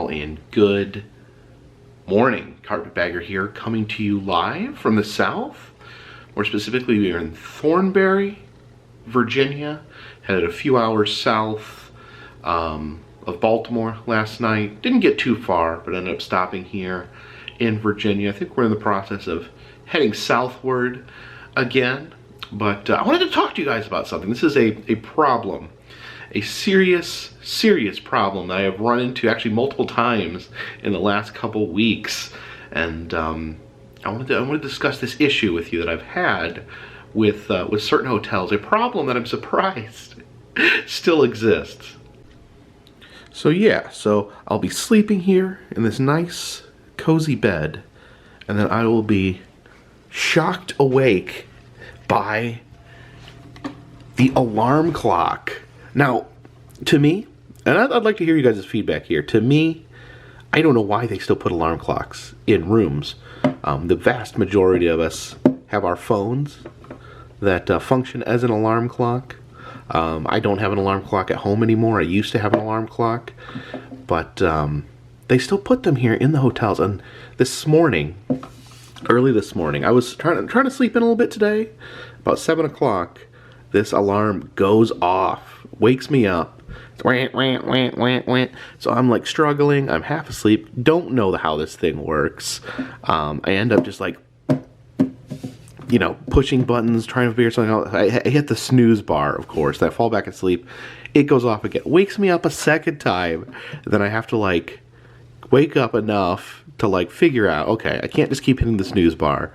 all, and good morning. Carpetbagger here, coming to you live from the south. More specifically, we are in Thornbury, Virginia, headed a few hours south of Baltimore last night. Didn't get too far, but ended up stopping here in Virginia. I think we're in the process of heading southward again, but I wanted to talk to you guys about something. This is a problem, a serious problem that I have run into actually multiple times in the last couple weeks, and I want to discuss this issue with you that I've had with certain hotels, a problem that I'm surprised still exists. So yeah, so I'll be sleeping here in this nice cozy bed, and then I will be shocked awake by the alarm clock. Now, to me, and I'd like to hear you guys' feedback here. To me, I don't know why they still put alarm clocks in rooms. The vast majority of us have our phones that function as an alarm clock. I don't have an alarm clock at home anymore. I used to have an alarm clock, but they still put them here in the hotels. And this morning, early this morning, I was trying to sleep in a little bit today. About 7 o'clock, this alarm goes off, wakes me up. It's wah, wah, wah, wah, wah. So I'm like struggling. I'm half asleep. Don't know how this thing works. I end up just like, you know, pushing buttons, trying to figure something out. I hit the snooze bar, of course. I fall back asleep. It goes off again. Wakes me up a second time. Then I have to like wake up enough to like figure out, okay, I can't just keep hitting the snooze bar.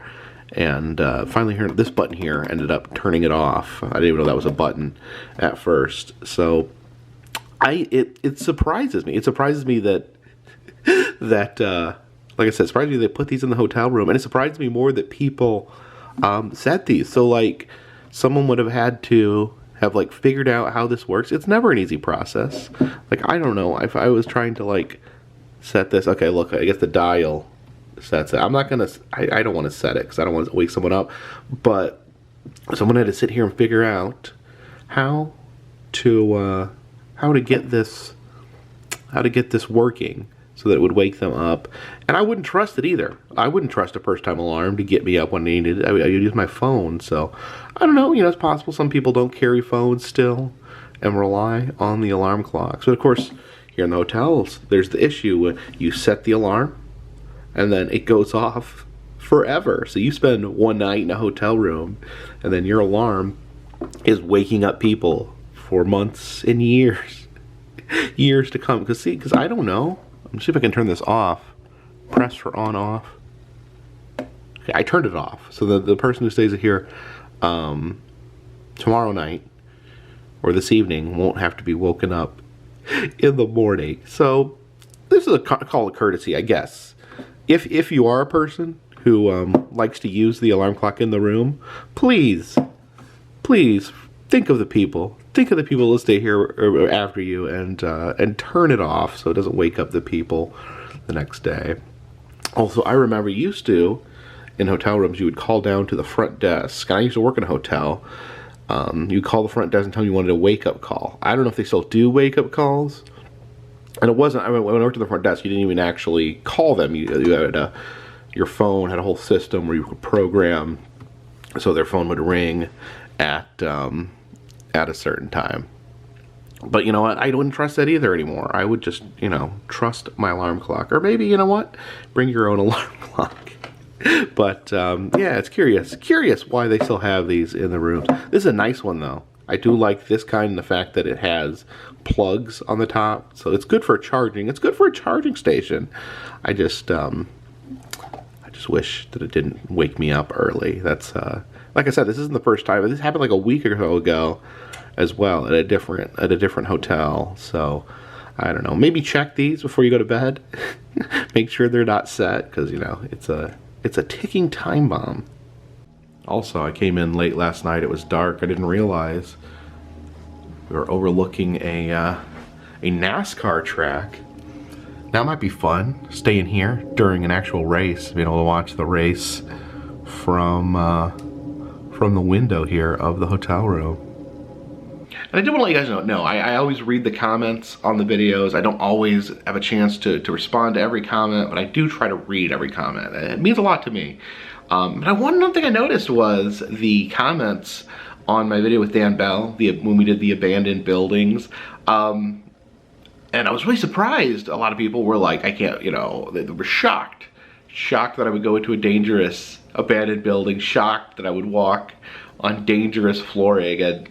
And finally here, this button here ended up turning it off. I didn't even know that was a button at first. So it surprises me. It surprises me that like I said, it surprises me they put these in the hotel room. And it surprises me more that people set these. So like someone would have had to have like figured out how this works. It's never an easy process. Like, I don't know if I was trying to like set this. Okay, look, I guess the dial sets it. I'm not gonna, I don't want to set it because I don't want to wake someone up, but someone had to sit here and figure out how to get this working so that it would wake them up. And I wouldn't trust it either. I wouldn't trust a first time alarm to get me up when I needed it. I would use my phone. So I don't know, you know, it's possible some people don't carry phones still and rely on the alarm clocks. But of course, here in the hotels, there's the issue when you set the alarm and then it goes off forever. So you spend one night in a hotel room and then your alarm is waking up people for months and years to come. Because I don't know. Let me see if I can turn this off. Press for on off. Okay, I turned it off. So the person who stays here tomorrow night or this evening won't have to be woken up in the morning. So this is a call of courtesy, I guess. If you are a person who likes to use the alarm clock in the room, please think of the people. Think of the people that stay here after you and turn it off so it doesn't wake up the people the next day. Also, I remember used to, in hotel rooms, you would call down to the front desk. And I used to work in a hotel. You'd call the front desk and tell them you wanted a wake-up call. I don't know if they still do wake-up calls. And it wasn't, I mean, when I worked at the front desk, you didn't even actually call them. You had your phone had a whole system where you could program so their phone would ring at a certain time. But you know what? I wouldn't trust that either anymore. I would just, you know, trust my alarm clock. Or maybe, you know what? Bring your own alarm clock. But, yeah, it's curious why they still have these in the rooms. This is a nice one, though. I do like this kind and the fact that it has plugs on the top. So it's good for charging. It's good for a charging station. I just wish that it didn't wake me up early. That's, like I said, this isn't the first time. This happened like a week or so ago as well at a different hotel. So I don't know. Maybe check these before you go to bed. Make sure they're not set because, you know, it's a ticking time bomb. Also, I came in late last night. It was dark. I didn't realize we were overlooking a NASCAR track. That might be fun, staying here during an actual race, being able to watch the race from the window here of the hotel room. And I did want to let you guys know, I always read the comments on the videos. I don't always have a chance to respond to every comment, but I do try to read every comment. It means a lot to me. And one thing I noticed was the comments on my video with Dan Bell, when we did the abandoned buildings. And I was really surprised. A lot of people were like, I can't, you know, they were shocked. Shocked that I would go into a dangerous abandoned building. Shocked that I would walk on dangerous flooring. And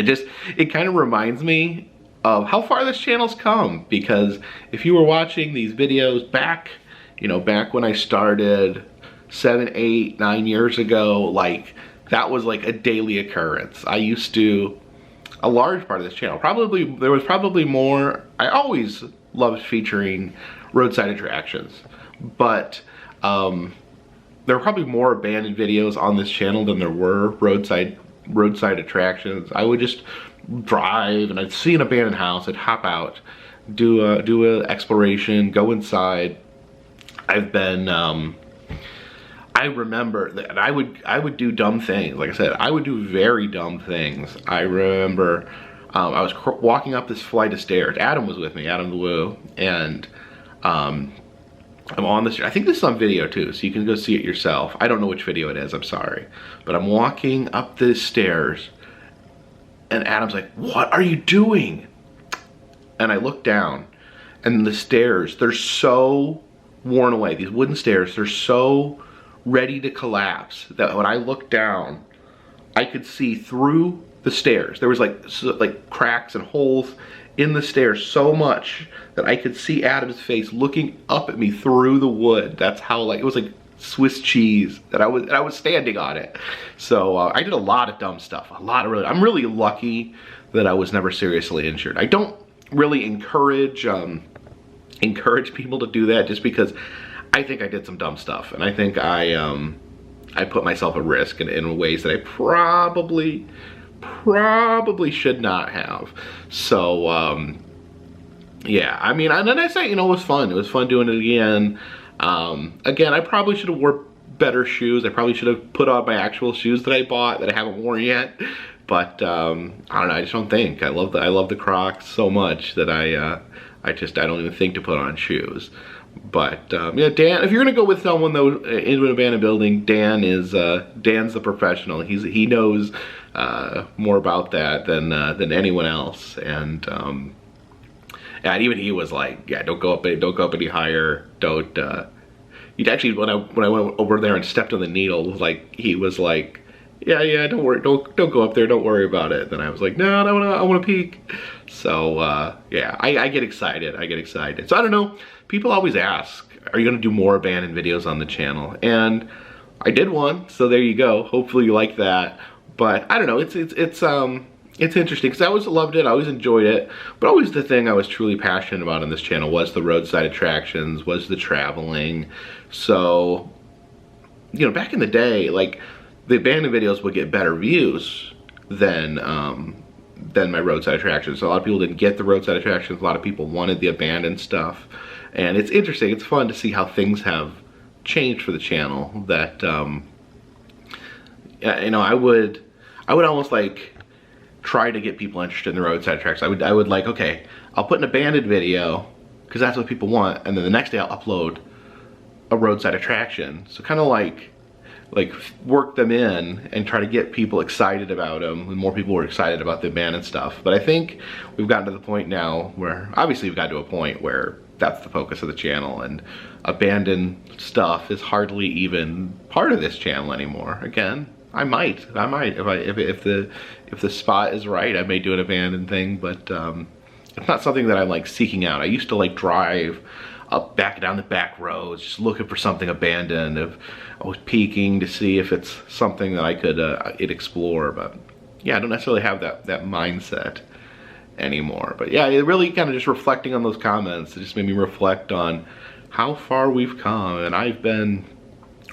it kind of reminds me of how far this channel's come, because if you were watching these videos back, you know, back when I started 7, 8, 9 years ago, like that was like a daily occurrence. I used to, a large part of this channel, there was probably more. I always loved featuring roadside attractions, but there were probably more abandoned videos on this channel than there were roadside attractions. I would just drive and I'd see an abandoned house, I'd hop out, do a exploration, go inside. I've been I remember that I would do dumb things. Like I said, I would do very dumb things. I remember I was walking up this flight of stairs. Adam was with me, Adam the Woo, and I'm on the stairs. I think this is on video too, so you can go see it yourself. I don't know which video it is, I'm sorry. But I'm walking up the stairs, and Adam's like, "What are you doing?" And I look down, and the stairs, they're so worn away. These wooden stairs, they're so ready to collapse that when I looked down, I could see through the stairs. There was like cracks and holes in the stairs so much that I could see Adam's face looking up at me through the wood. That's how, like, it was like Swiss cheese that I was standing on it. So I did a lot of dumb stuff, I'm really lucky that I was never seriously injured. I don't really encourage people to do that, just because I think I did some dumb stuff, and I think I put myself at risk in ways that I probably should not have. So yeah, I mean, and then I say, you know, it was fun. It was fun doing it again. Again, I probably should have wore better shoes. I probably should have put on my actual shoes that I bought that I haven't worn yet. But I don't know. I just don't think. I love the Crocs so much that I don't even think to put on shoes. But yeah, Dan, if you're gonna go with someone though into an abandoned building, Dan's the professional. He knows more about that than anyone else. And even he was like, yeah, don't go up any higher. Don't. He'd actually, when I went over there and stepped on the needle, like he was like, yeah, don't worry, don't go up there, don't worry about it. Then I was like, no, I want to peek. So yeah, I get excited. So I don't know. People always ask, are you gonna do more abandoned videos on the channel? And I did one, so there you go. Hopefully you like that. But I don't know. It's interesting because I always loved it. I always enjoyed it. But always the thing I was truly passionate about on this channel was the roadside attractions, was the traveling. So, you know, back in the day, like, the abandoned videos would get better views than my roadside attractions. So a lot of people didn't get the roadside attractions. A lot of people wanted the abandoned stuff. And it's interesting. It's fun to see how things have changed for the channel. That you know, I would almost like try to get people interested in the roadside attractions. I would like, okay, I'll put an abandoned video because that's what people want, and then the next day I'll upload a roadside attraction. So kind of like work them in and try to get people excited about them, and more people were excited about the abandoned stuff. But I think we've gotten to the point now where, obviously we've got to a point where that's the focus of the channel, and abandoned stuff is hardly even part of this channel anymore. Again, I might if the spot is right, I may do an abandoned thing, but it's not something that I'm like seeking out. I used to like drive back down the back roads, just looking for something abandoned. I was peeking to see if it's something that I could explore, but yeah, I don't necessarily have that mindset anymore. But yeah, it really kind of just reflecting on those comments, it just made me reflect on how far we've come. And I've been,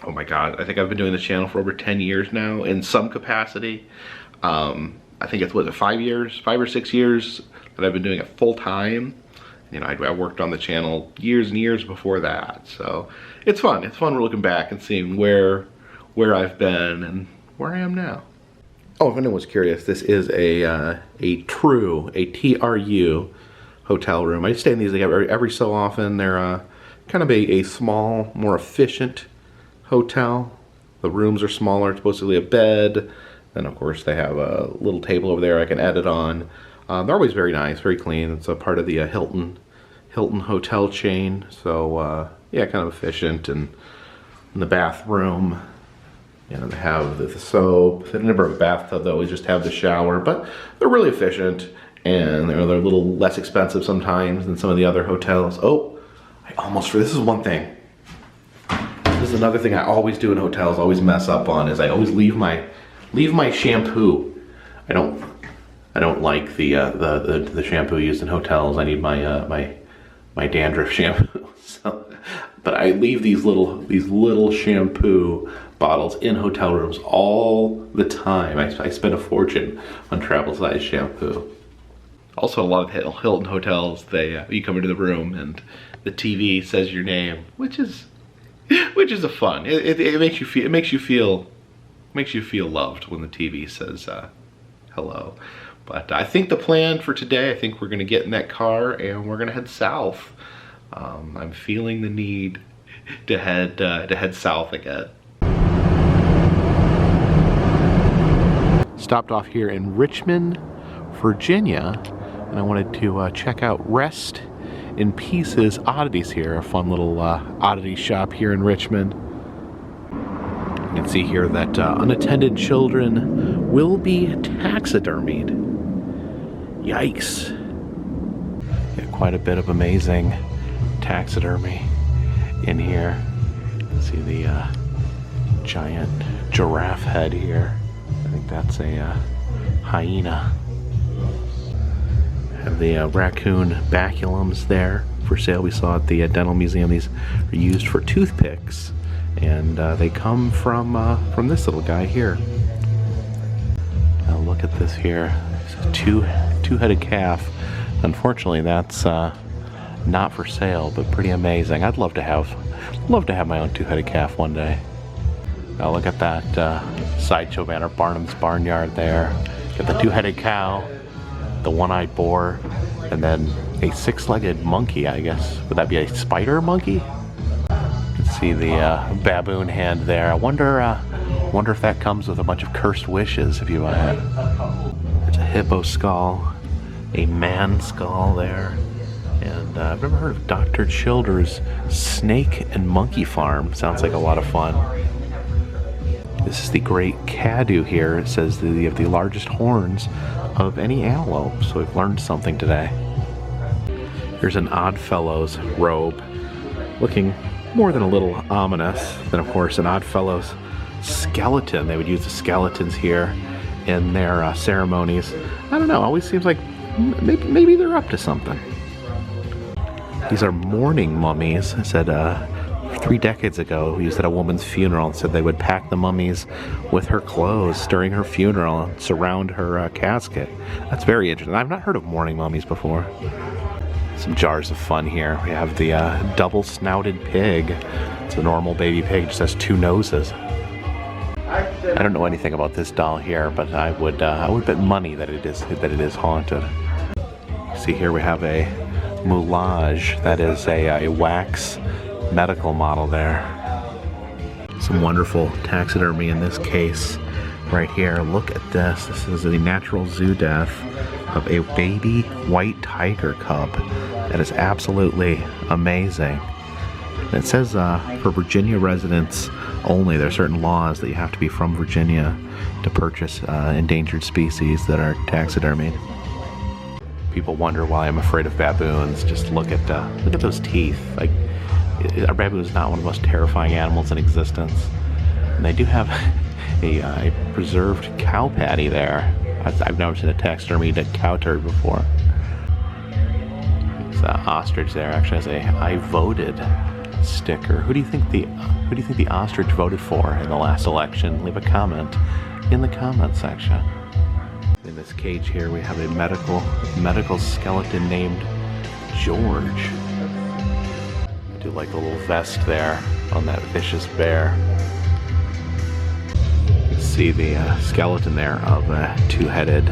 oh my God, I think I've been doing this channel for over 10 years now in some capacity. I think it's, what, 5 or 6 years that I've been doing it full time. You know, I worked on the channel years and years before that. So it's fun. It's fun looking back and seeing where I've been and where I am now. Oh, if anyone was curious, this is a TRU hotel room. I stay in these every so often. They're kind of a small, more efficient hotel. The rooms are smaller. It's mostly a bed. Then, of course, they have a little table over there I can edit on. They're always very nice, very clean. It's a part of the Hilton hotel chain. So, yeah, kind of efficient. And in the bathroom, you know, they have the soap. They never have a bathtub, they always just have the shower. But they're really efficient, and they're a little less expensive sometimes than some of the other hotels. Oh, this is one thing. This is another thing I always do in hotels, always mess up on, is I always leave my shampoo. I don't like the shampoo used in hotels. I need my dandruff shampoo. So, but I leave these little shampoo bottles in hotel rooms all the time. I spend a fortune on travel size shampoo. Also, a lot of Hilton hotels, you come into the room and the TV says your name, which is a fun. It makes you feel loved when the TV says hello. But I think the plan for today, I think we're gonna get in that car and we're gonna head south. I'm feeling the need to head south again. Stopped off here in Richmond, Virginia, and I wanted to check out Rest in Pieces Oddities here, a fun little oddity shop here in Richmond. You can see here that unattended children will be taxidermied. Yikes. Yeah, quite a bit of amazing taxidermy in here. You can see the giant giraffe head here. I think that's a hyena. Have the raccoon baculums there for sale. We saw at the dental museum. These are used for toothpicks, and they come from this little guy here. Now look at this here. It's a two-headed calf. Unfortunately, that's not for sale, but pretty amazing. I'd love to have my own two-headed calf one day. Now look at that sideshow banner, Barnum's Barnyard there. Got the two-headed cow, the one-eyed boar, and then a six-legged monkey, I guess. Would that be a spider monkey? You can see the baboon hand there. I wonder if that comes with a bunch of cursed wishes if you buy it. There's a hippo skull, a man skull there. And I've never heard of Dr. Childers' Snake and Monkey Farm. Sounds like a lot of fun. This is the great Cadu here. It says that they have the largest horns of any antelope, so we've learned something today. Here's an Oddfellows robe, looking more than a little ominous. Then of course an Oddfellows skeleton. They would use the skeletons here in their ceremonies. I don't know, always seems like maybe they're up to something. These are mourning mummies. I said 3 decades ago, we used at a woman's funeral and said they would pack the mummies with her clothes during her funeral and surround her casket. That's very interesting. I've not heard of mourning mummies before. Some jars of fun here. We have the double-snouted pig. It's a normal baby pig, just has 2 noses. I don't know anything about this doll here, but I would bet money that it is haunted. See here we have a moulage. That is a wax medical model there. Some wonderful taxidermy in this case right here. Look at this. This is the natural zoo death of a baby white tiger cub. That is absolutely amazing. And it says for Virginia residents only, there are certain laws that you have to be from Virginia to purchase endangered species that are taxidermied. People wonder why I'm afraid of baboons. Just look at those teeth. Like, a baboon is not one of the most terrifying animals in existence. And they do have a preserved cow patty there. I've never seen a taxidermied cow turd before. This ostrich there actually has a "I voted" sticker. Who do you think the ostrich voted for in the last election? Leave a comment in the comment section. In this cage here, we have a medical skeleton named George. I do like the little vest there on that vicious bear. see the skeleton there of a two-headed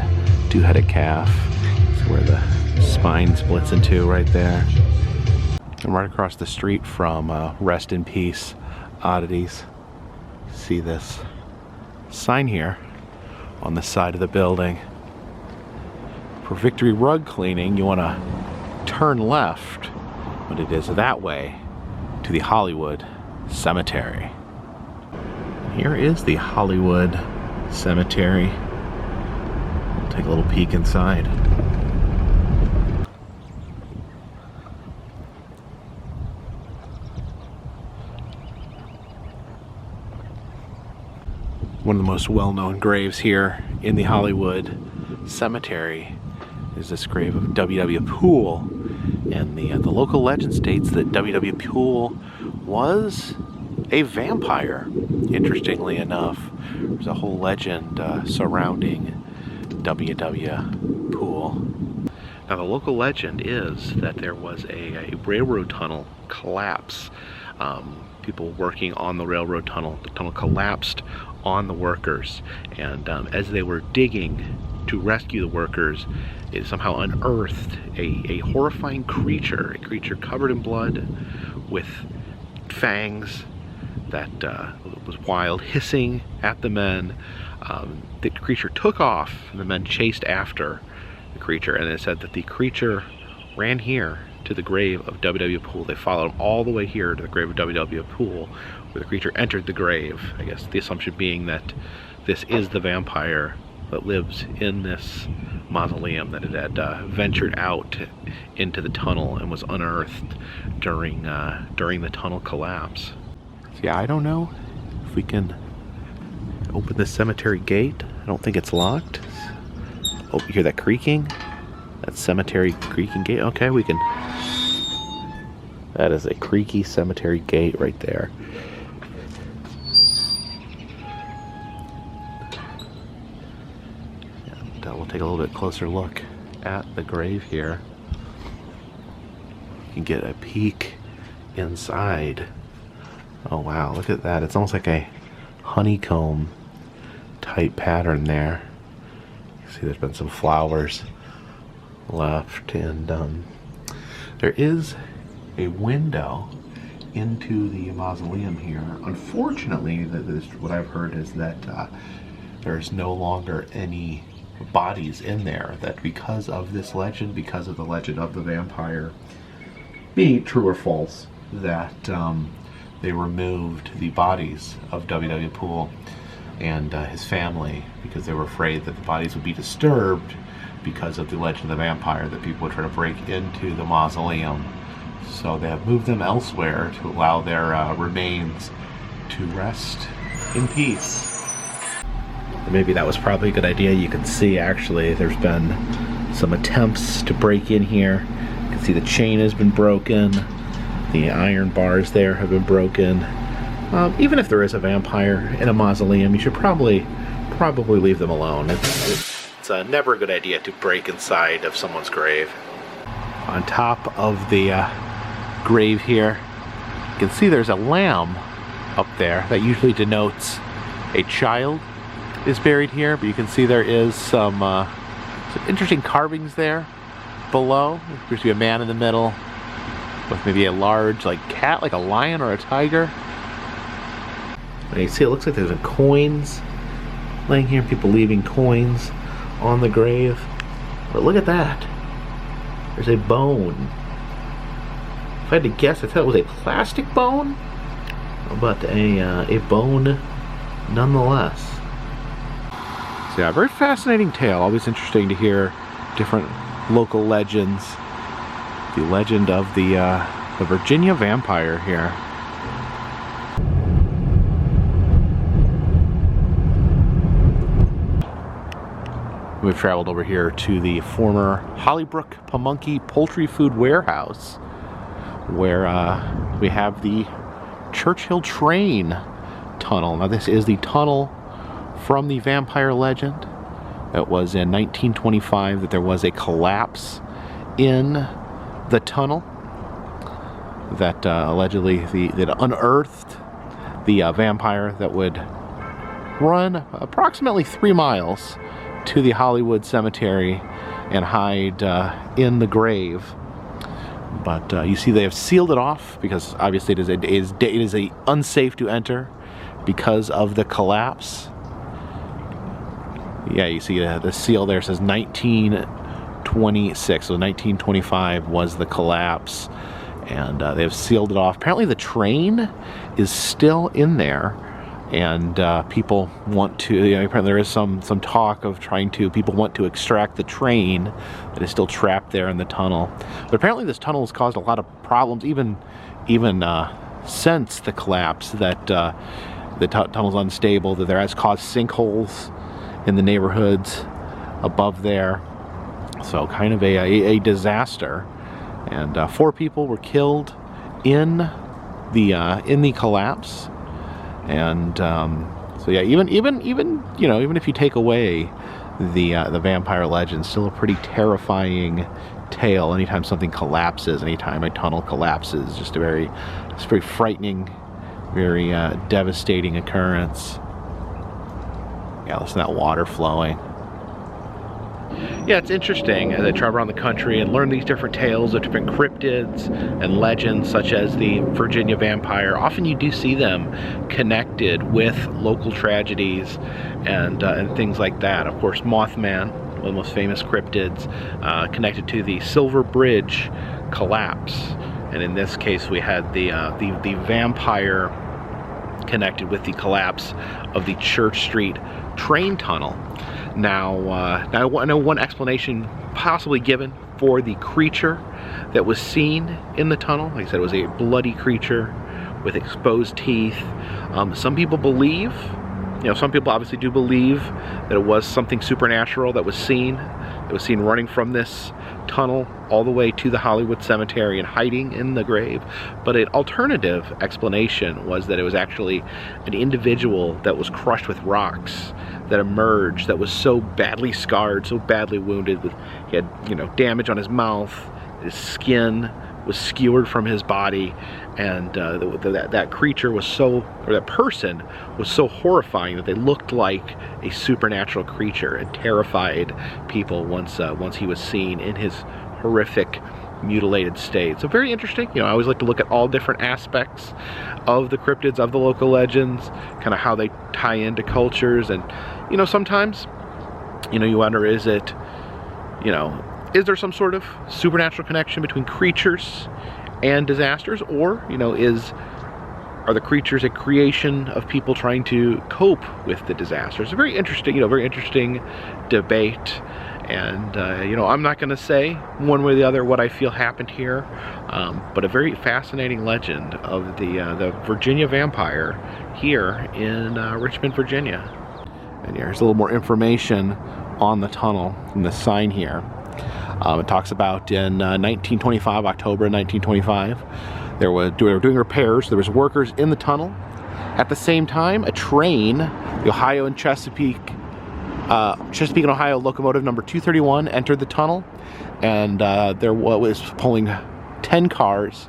calf. That's where the spine splits in two right there. And right across the street from Rest in Peace Oddities, see this sign here on the side of the building. For Victory Rug Cleaning, you want to turn left, but it is that way to the Hollywood Cemetery. Here is the Hollywood Cemetery. We'll take a little peek inside. One of the most well-known graves here in the Hollywood Cemetery is this grave of W.W. Poole, and the local legend states that W.W. Poole was a vampire. Interestingly enough, there's a whole legend surrounding W.W. Poole. Now, the local legend is that there was a railroad tunnel collapse. People working on the railroad tunnel, the tunnel collapsed on the workers, and as they were digging to rescue the workers, it somehow unearthed a horrifying creature, a creature covered in blood with fangs that was wild, hissing at the men. The creature took off, and the men chased after the creature, and it said that the creature ran here to the grave of W.W. Poole. They followed him all the way here to the grave of W.W. Poole, where the creature entered the grave. I guess the assumption being that this is the vampire that lives in this mausoleum, that it had ventured out into the tunnel and was unearthed during the tunnel collapse. So yeah, I don't know if we can open the cemetery gate. I don't think it's locked. Oh, you hear that creaking? That cemetery creaking gate? Okay, we can. That is a creaky cemetery gate right there. And we'll take a little bit closer look at the grave here. You can get a peek inside. Oh wow, look at that. It's almost like a honeycomb type pattern there. You see there's been some flowers left, and there is a window into the mausoleum here. Unfortunately, what I've heard is that there's no longer any bodies in there, that because of this legend, because of the legend of the vampire, be it true or false, that they removed the bodies of W.W. Poole and his family because they were afraid that the bodies would be disturbed because of the legend of the vampire, that people would try to break into the mausoleum. So they have moved them elsewhere to allow their remains to rest in peace. Maybe that was probably a good idea. You can see actually there's been some attempts to break in here. You can see the chain has been broken. The iron bars there have been broken. Even if there is a vampire in a mausoleum, you should probably leave them alone. It's never a good idea to break inside of someone's grave. On top of the grave here, you can see there's a lamb up there. That usually denotes a child is buried here, but you can see there is some interesting carvings there below. There appears to be a man in the middle with maybe a large cat, like a lion or a tiger. And you see it looks like there's coins laying here, people leaving coins on the grave. But look at that. There's a bone. If I had to guess, I thought it was a plastic bone, but a bone nonetheless. So yeah, very fascinating tale. Always interesting to hear different local legends. The legend of the Virginia vampire here. We've traveled over here to the former Hollybrook Pamunkey Poultry Food Warehouse, where we have the Churchill Train Tunnel. Now this is the tunnel from the vampire legend. It was in 1925 that there was a collapse in the tunnel that allegedly that unearthed the vampire that would run approximately 3 miles to the Hollywood Cemetery and hide in the grave. But you see they have sealed it off because obviously it is unsafe to enter because of the collapse. Yeah, you see the seal there says 1926, so 1925 was the collapse, and they have sealed it off. Apparently the train is still in there, and people want to, apparently there is some talk of people want to extract the train that is still trapped there in the tunnel. But apparently this tunnel has caused a lot of problems, even since the collapse, that the tunnel's unstable, that there has caused sinkholes in the neighborhoods above there. So kind of a disaster. And 4 people were killed in the collapse. And so yeah, even if you take away the vampire legend, still a pretty terrifying tale. Anytime something collapses, anytime a tunnel collapses, just a very frightening, very devastating occurrence. Yeah, listen to that water flowing. Yeah, it's interesting as I travel around the country and learn these different tales of different cryptids and legends, such as the Virginia vampire. Often you do see them connected with local tragedies and things like that. Of course, Mothman, one of the most famous cryptids, connected to the Silver Bridge collapse. And in this case, we had the vampire connected with the collapse of the Church Street train tunnel. Now I know one explanation possibly given for the creature that was seen in the tunnel. Like I said, it was a bloody creature with exposed teeth. Some people believe, some people obviously do believe that it was something supernatural that was seen. It was seen running from this tunnel all the way to the Hollywood Cemetery and hiding in the grave. But an alternative explanation was that it was actually an individual that was crushed with rocks that emerged, that was so badly scarred, so badly wounded, he had damage on his mouth, his skin was skewered from his body, and that creature was that person was so horrifying that they looked like a supernatural creature and terrified people once he was seen in his horrific, mutilated state. So very interesting. I always like to look at all different aspects of the cryptids, of the local legends, kind of how they tie into cultures. And sometimes you wonder, is there some sort of supernatural connection between creatures and disasters, or are the creatures a creation of people trying to cope with the disasters? A very interesting debate. And I'm not going to say one way or the other what I feel happened here, but a very fascinating legend of the Virginia vampire here in Richmond, Virginia. And here's a little more information on the tunnel from the sign here. It talks about in 1925, October 1925, they were doing repairs. There was workers in the tunnel. At the same time, a train, the Ohio and Chesapeake and Ohio locomotive number 231 entered the tunnel, and there was pulling 10 cars.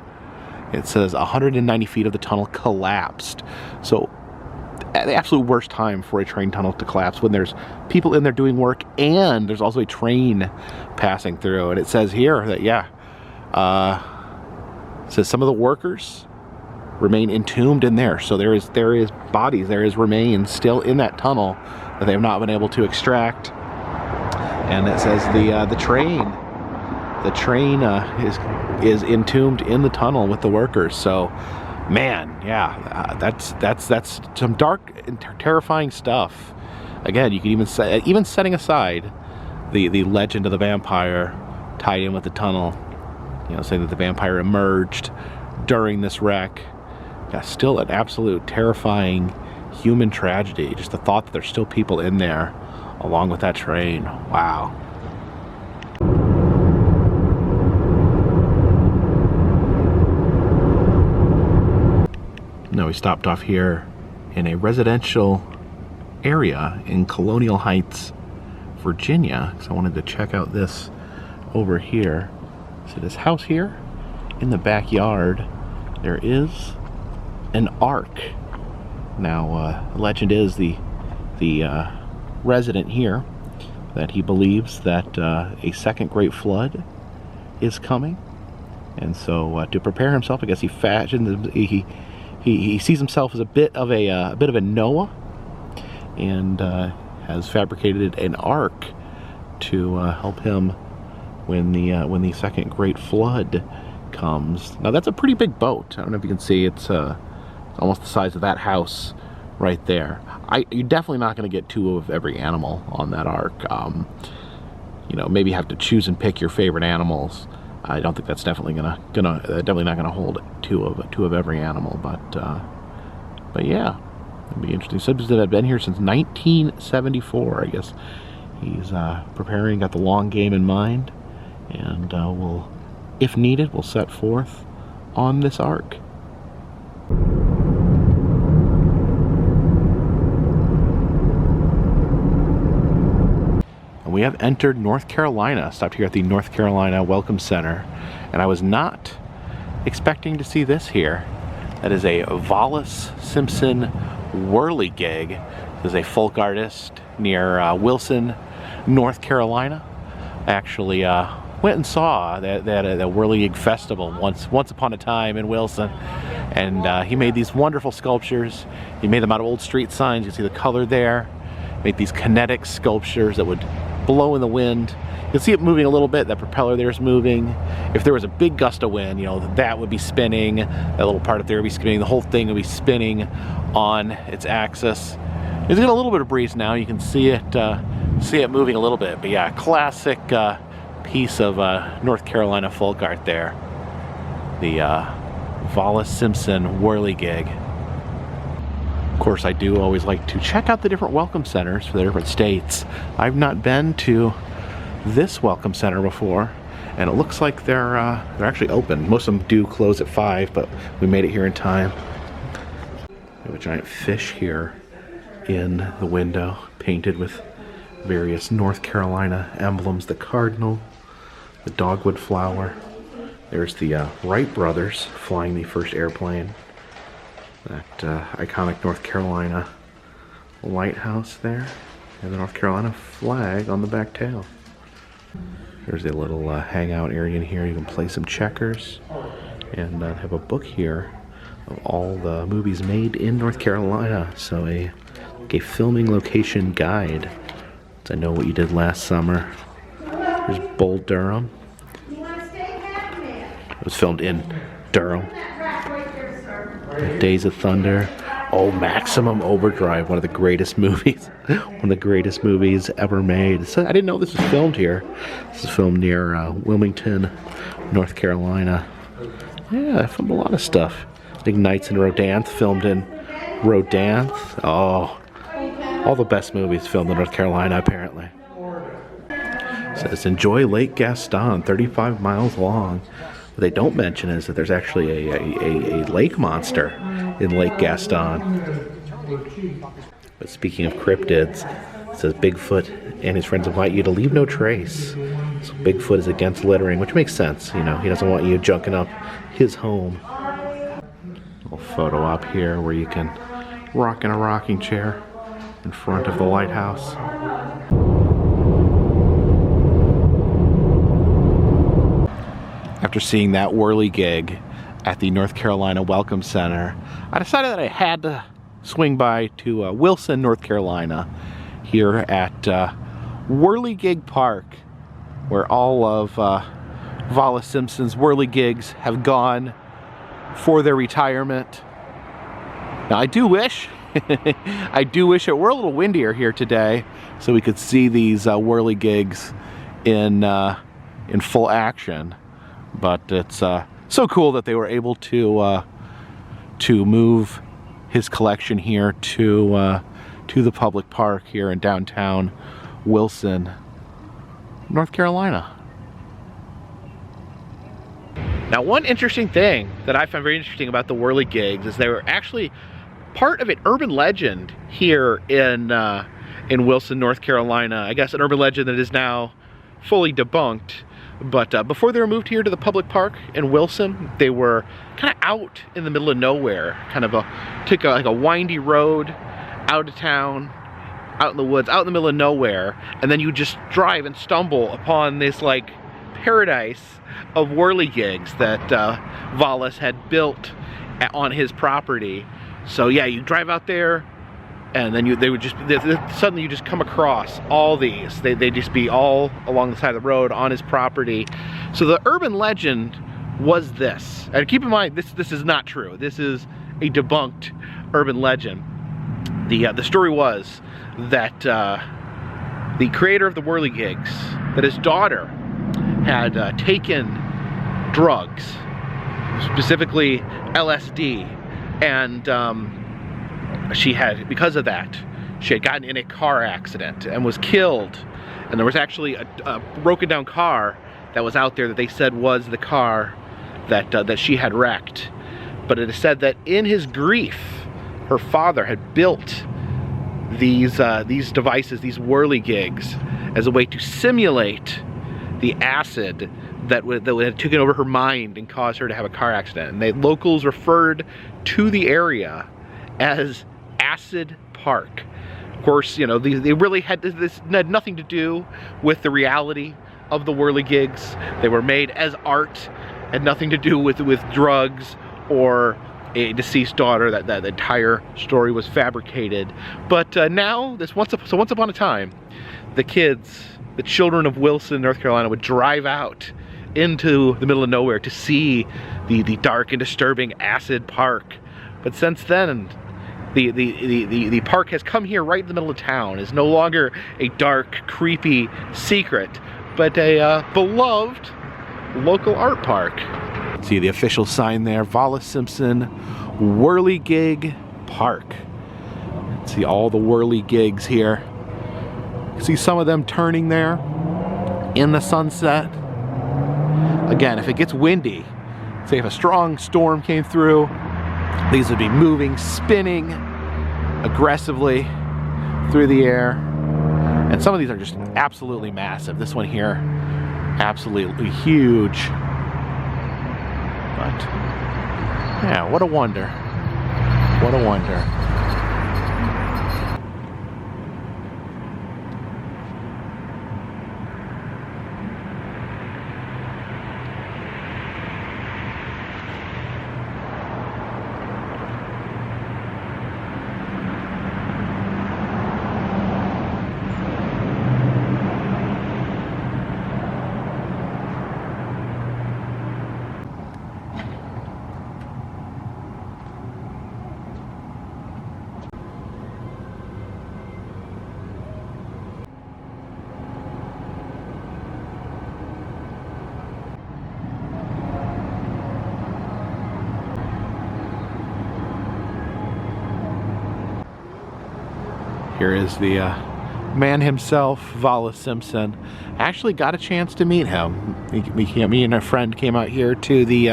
It says 190 feet of the tunnel collapsed. So at the absolute worst time for a train tunnel to collapse, when there's people in there doing work and there's also a train passing through. And it says here that it says some of the workers remain entombed in there. So there is bodies, there is remains still in that tunnel that they have not been able to extract. And it says the train is entombed in the tunnel with the workers. So man, yeah, that's some dark and terrifying stuff. Again, you can even say, setting aside the legend of the vampire tied in with the tunnel, saying that the vampire emerged during this wreck. Yeah, still an absolute terrifying human tragedy. Just the thought that there's still people in there along with that train. Wow. Now we stopped off here in a residential area in Colonial Heights, Virginia, because I wanted to check out this over here. So this house here, in the backyard, there is an ark. Now, legend is the the resident here that he believes that a second great flood is coming, and so to prepare himself, I guess he fashioned he sees himself as a bit of a Noah, and has fabricated an ark to help him when the second great flood comes. Now that's a pretty big boat. I don't know if you can see, it's almost the size of that house right there. You're definitely not going to get 2 of every animal on that ark. You know, maybe you have to choose and pick your favorite animals. I don't think that's definitely definitely not gonna hold 2 of every animal, but yeah, it'd be interesting. Subjects that have been here since 1974. I guess he's preparing, got the long game in mind, and will, if needed, will set forth on this ark. We have entered North Carolina. Stopped here at the North Carolina Welcome Center, and I was not expecting to see this here. That is a Wallace Simpson whirligig. This is a folk artist near Wilson, North Carolina. I actually went and saw that Whirligig festival once upon a time in Wilson, and he made these wonderful sculptures. He made them out of old street signs. You can see the color there. Made these kinetic sculptures that would blow in the wind. You can see it moving a little bit. That propeller there is moving. If there was a big gust of wind, you know, that would be spinning. That little part up there would be spinning. The whole thing would be spinning on its axis. It's got a little bit of breeze now. You can see it moving a little bit. But yeah, classic piece of North Carolina folk art there. The Wallace Simpson whirligig. Of course, I do always like to check out the different welcome centers for the different states. I've not been to this welcome center before, and it looks like they're actually open. Most of them do close at 5, but we made it here in time. We have a giant fish here in the window, painted with various North Carolina emblems. The cardinal, the dogwood flower. There's the Wright brothers flying the first airplane. That iconic North Carolina lighthouse there, and the North Carolina flag on the back tail. There's a little hangout area in here. You can play some checkers, and have a book here of all the movies made in North Carolina. So a filming location guide to know what you did last summer. There's Bull Durham. It was filmed in Durham. Days of Thunder. Oh, Maximum Overdrive, one of the greatest movies. One of the greatest movies ever made. So I didn't know this was filmed here. This is filmed near Wilmington, North Carolina. Yeah, I filmed a lot of stuff. I think Nights in Rodanthe, filmed in Rodanthe. Oh, all the best movies filmed in North Carolina, apparently. It says, enjoy Lake Gaston, 35 miles long. What they don't mention is that there's actually a lake monster in Lake Gaston. But speaking of cryptids, it says Bigfoot and his friends invite you to leave no trace. So Bigfoot is against littering, which makes sense. You know, he doesn't want you junking up his home. A little photo op here where you can rock in a rocking chair in front of the lighthouse. After seeing that whirligig at the North Carolina Welcome Center, I decided that I had to swing by to Wilson, North Carolina, here at Whirligig Park, where all of Wallace Simpson's whirligigs have gone for their retirement. Now I do wish it were a little windier here today, so we could see these whirligigs in full action. But it's so cool that they were able to move his collection here to the public park here in downtown Wilson, North Carolina. Now, one interesting thing that I found very interesting about the whirligigs is they were actually part of an urban legend here in Wilson, North Carolina. I guess an urban legend that is now fully debunked. But before they were moved here to the public park in Wilson, they were kind of out in the middle of nowhere. Kind of took like a windy road out of town out in the woods, out in the middle of nowhere, and then you just drive and stumble upon this like paradise of whirligigs that Wallace had built on his property. So yeah, you drive out there, and then suddenly you just come across all these. They just be all along the side of the road on his property. So the urban legend was this, and keep in mind this is not true. This is a debunked urban legend. The story was that the creator of the whirligigs, that his daughter had taken drugs, specifically LSD, and she had, because of that, she had gotten in a car accident and was killed. And there was actually a broken down car that was out there that they said was the car that she had wrecked. But it is said that in his grief, her father had built these devices, these whirligigs, as a way to simulate the acid that had taken over her mind and caused her to have a car accident. And the locals referred to the area as Acid Park. Of course, you know, they really had had nothing to do with the reality of the whirligigs. They were made as art, had nothing to do with drugs or a deceased daughter. That entire story was fabricated. But now, once upon a time, the children of Wilson, North Carolina, would drive out into the middle of nowhere to see the dark and disturbing Acid Park. But since then, the park has come here right in the middle of town. It's no longer a dark, creepy secret, but a beloved local art park. See the official sign there, Wallace Simpson Whirligig Park. See all the whirligigs here. See some of them turning there in the sunset. Again, if it gets windy, say if a strong storm came through, these would be moving, spinning aggressively through the air. And some of these are just absolutely massive. This one here, absolutely huge. But yeah, what a wonder. What a wonder. Here is the man himself, Wallace Simpson. I actually got a chance to meet him. Me and a friend came out here to the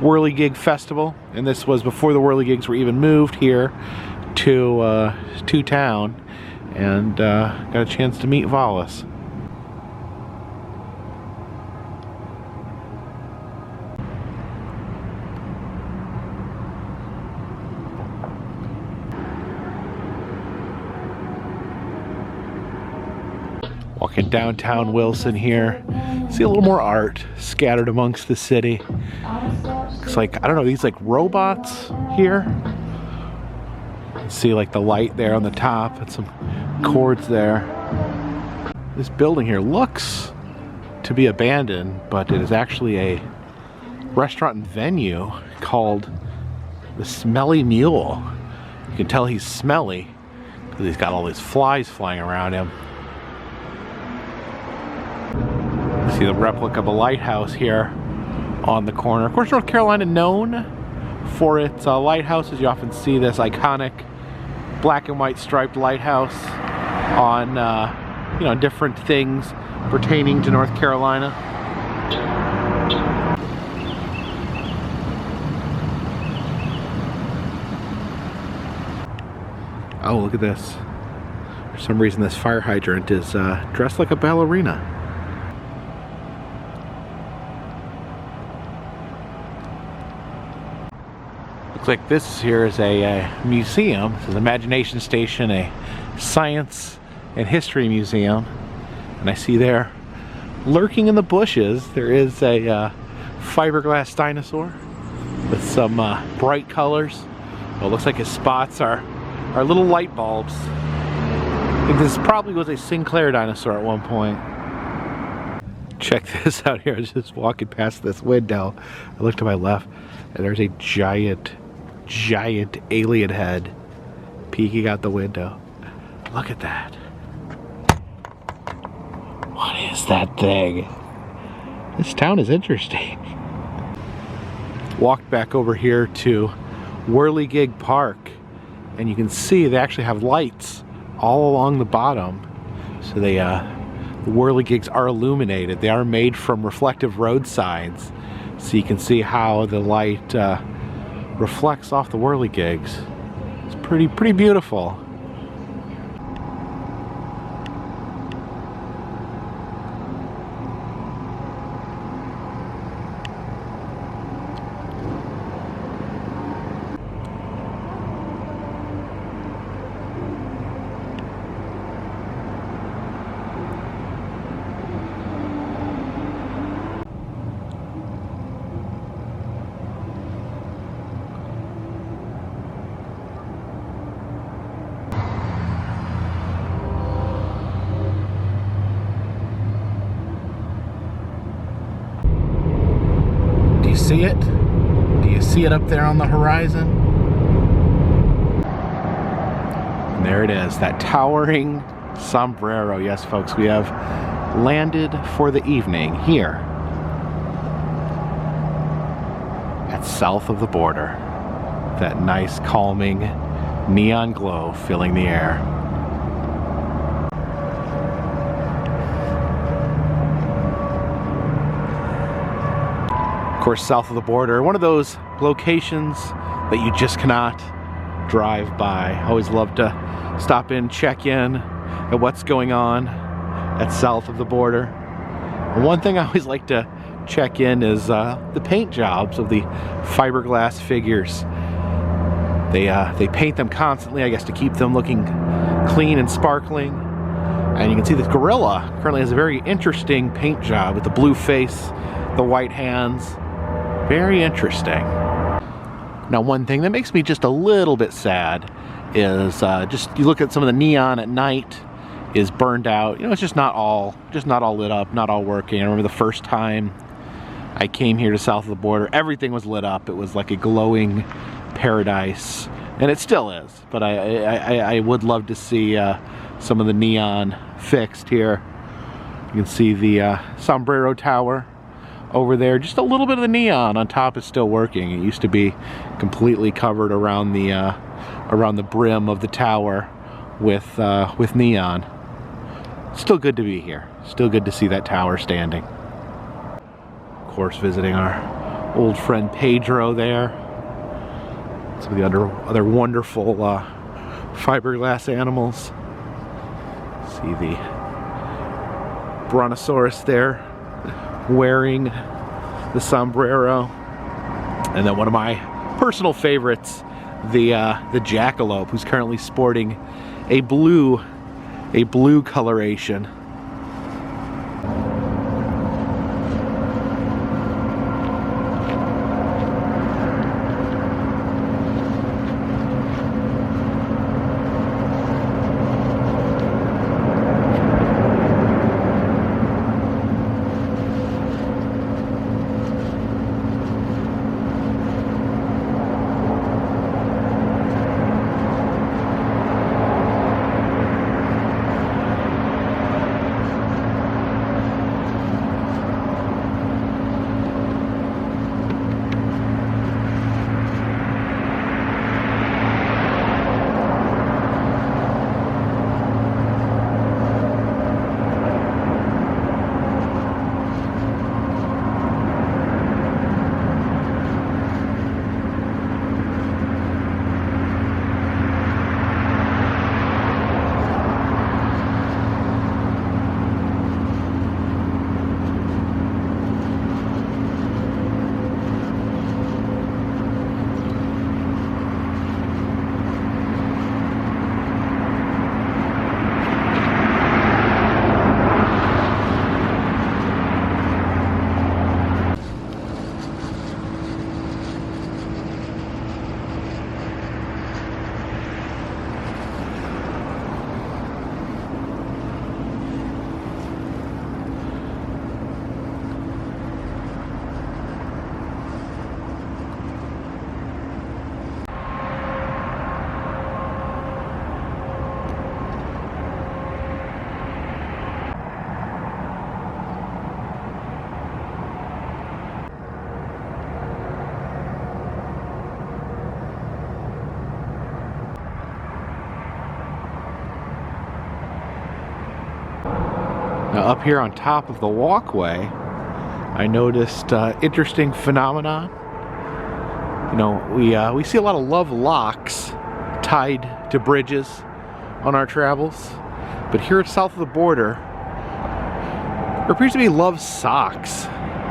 Whirligig Festival, and this was before the Whirligigs were even moved here to town, and got a chance to meet Wallace. Walking downtown Wilson here, see a little more art scattered amongst the city. Looks like, I don't know, these like robots here. See like the light there on the top and some cords there. This building here looks to be abandoned, but it is actually a restaurant and venue called the Smelly Mule. You can tell he's smelly because he's got all these flies flying around him. See the replica of a lighthouse here on the corner. Of course, North Carolina known for its lighthouses. You often see this iconic black and white striped lighthouse on you know, different things pertaining to North Carolina. Oh, look at this. For some reason this fire hydrant is dressed like a ballerina. Looks Looks like this here is a museum. This is Imagination Station, a science and history museum. And I see there, lurking in the bushes, there is a fiberglass dinosaur with some bright colors. Well, it looks like his spots are little light bulbs. I think this probably was a Sinclair dinosaur at one point. Check this out here. I was just walking past this window. I looked to my left and there's a giant alien head peeking out the window. Look at that. What is that thing? This town is interesting. Walked back over here to Whirligig Park, and you can see they actually have lights all along the bottom. So the Whirligigs are illuminated. They are made from reflective road signs, so you can see how the light reflects off the Whirligigs. It's pretty beautiful. See it? Do you see it up there on the horizon? And there it is, that towering sombrero. Yes, folks, we have landed for the evening here at south of the border. That nice, calming neon glow filling the air. Of course, south of the border, one of those locations that you just cannot drive by. I always love to stop in, check in at what's going on at south of the border. And one thing I always like to check in is the paint jobs of the fiberglass figures. They paint them constantly, I guess, to keep them looking clean and sparkling. And you can see this gorilla currently has a very interesting paint job with the blue face, the white hands. Very interesting. Now, one thing that makes me just a little bit sad is just you look at some of the neon at night is burned out. You know, it's just not all lit up, not all working. I remember the first time I came here to south of the border, everything was lit up. It was like a glowing paradise, and it still is. But I would love to see some of the neon fixed here. You can see the Sombrero Tower over there. Just a little bit of the neon on top is still working. It used to be completely covered around the brim of the tower with neon. Still good to be here. Still good to see that tower standing. Of course, visiting our old friend Pedro there. Some of the other wonderful fiberglass animals. See the brontosaurus there wearing the sombrero, and then one of my personal favorites, the jackalope, who's currently sporting a blue coloration. Now up here on top of the walkway, I noticed interesting phenomenon. You know, we see a lot of love locks tied to bridges on our travels, but here south of the border, there appears to be love socks.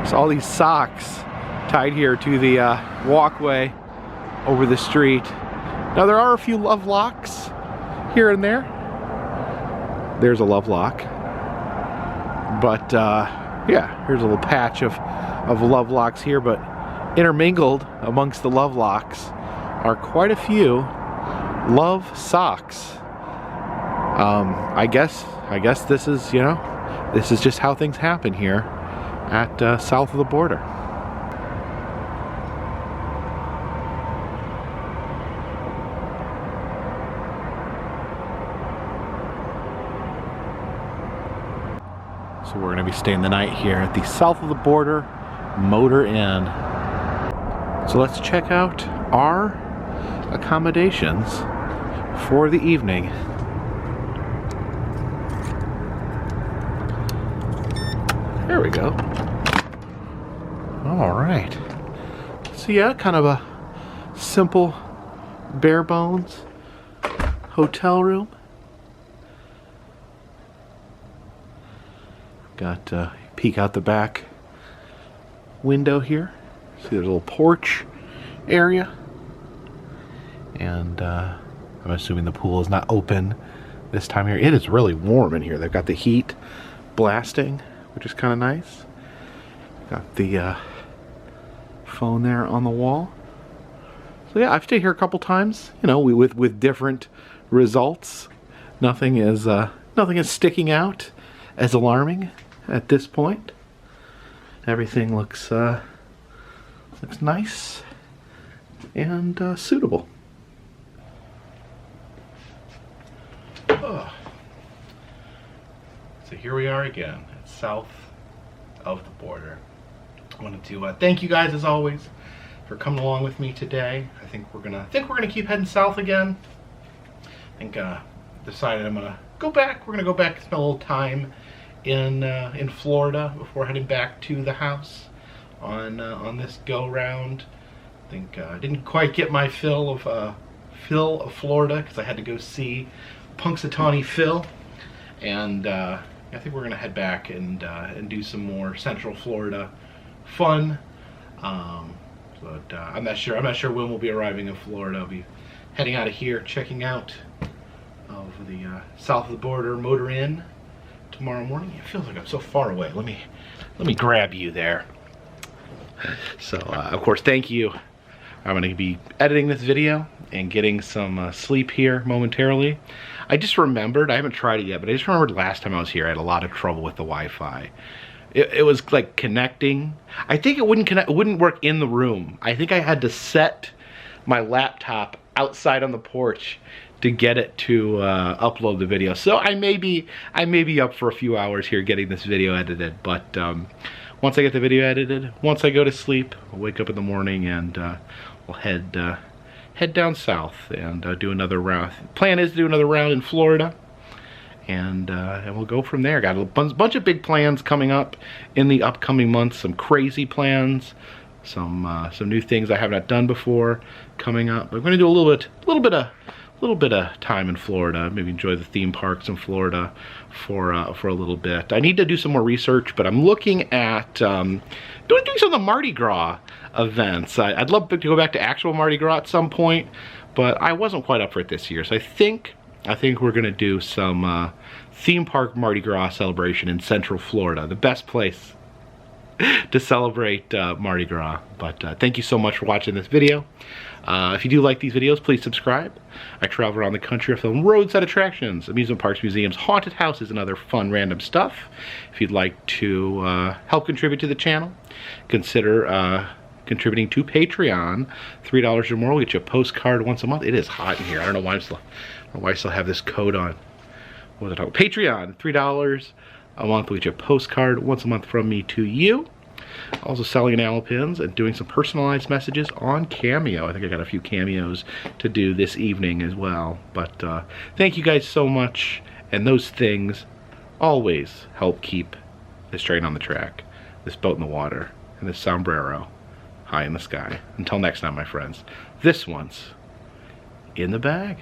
So all these socks tied here to the walkway over the street. Now there are a few love locks here and there. There's a love lock. But yeah, here's a little patch of love locks here, but intermingled amongst the love locks are quite a few love socks. I guess this is, you know, this is just how things happen here at south of the border. So we're going to be staying the night here at the south of the border Motor Inn. So let's check out our accommodations for the evening. There we go. All right. So yeah, kind of a simple, bare bones hotel room. Got peek out the back window here. See there's a little porch area. And I'm assuming the pool is not open this time here. It is really warm in here. They've got the heat blasting, which is kind of nice. Got the phone there on the wall. So yeah, I've stayed here a couple times, you know, with different results. Nothing is sticking out as alarming at this point. Everything looks nice and suitable. Oh. So here we are again at south of the border. I wanted to thank you guys as always for coming along with me today. I think we're gonna keep heading south again. I think decided I'm gonna go back. We're gonna go back and spend a little time in Florida before heading back to the house on this go round. I think I didn't quite get my fill of Florida because I had to go see Punxsutawney Phil, and I think we're gonna head back and do some more Central Florida fun. But I'm not sure when we'll be arriving in Florida. I'll be heading out of here, checking out of the south of the border Motor Inn tomorrow morning. It feels like I'm so far away. Let me grab you there. So of course, thank you. I'm going to be editing this video and getting some sleep here momentarily. I just remembered, I haven't tried it yet, but I just remembered last time I was here I had a lot of trouble with the Wi-Fi. It was like connecting. I think it wouldn't work in the room. I think I had to set my laptop outside on the porch to get it to upload the video. So I may be up for a few hours here getting this video edited, but once I get the video edited, once I go to sleep, I'll wake up in the morning and we'll head down south and do another round. Plan is to do another round in Florida, and we'll go from there. Got a bunch of big plans coming up in the upcoming months. Some crazy plans, some new things I have not done before coming up. We're going to do a little bit of time in Florida. Maybe enjoy the theme parks in Florida for a little bit. I need to do some more research, but I'm looking at doing some of the Mardi Gras events. I'd love to go back to actual Mardi Gras at some point, but I wasn't quite up for it this year. So I think we're gonna do some theme park Mardi Gras celebration in Central Florida, the best place to celebrate Mardi Gras. But thank you so much for watching this video. If you do like these videos, please subscribe. I travel around the country. I film roadside attractions, amusement parks, museums, haunted houses, and other fun random stuff. If you'd like to help contribute to the channel, consider contributing to Patreon. $3 or more will get you a postcard once a month. It is hot in here. I don't know why I still have this coat on. What was I talking about? Patreon, $3 a month will get you a postcard once a month from me to you. Also selling enamel pins and doing some personalized messages on Cameo. I think I got a few cameos to do this evening as well. But thank you guys so much, and those things always help keep this train on the track, this boat in the water, and this sombrero high in the sky. Until next time, my friends, this one's in the bag.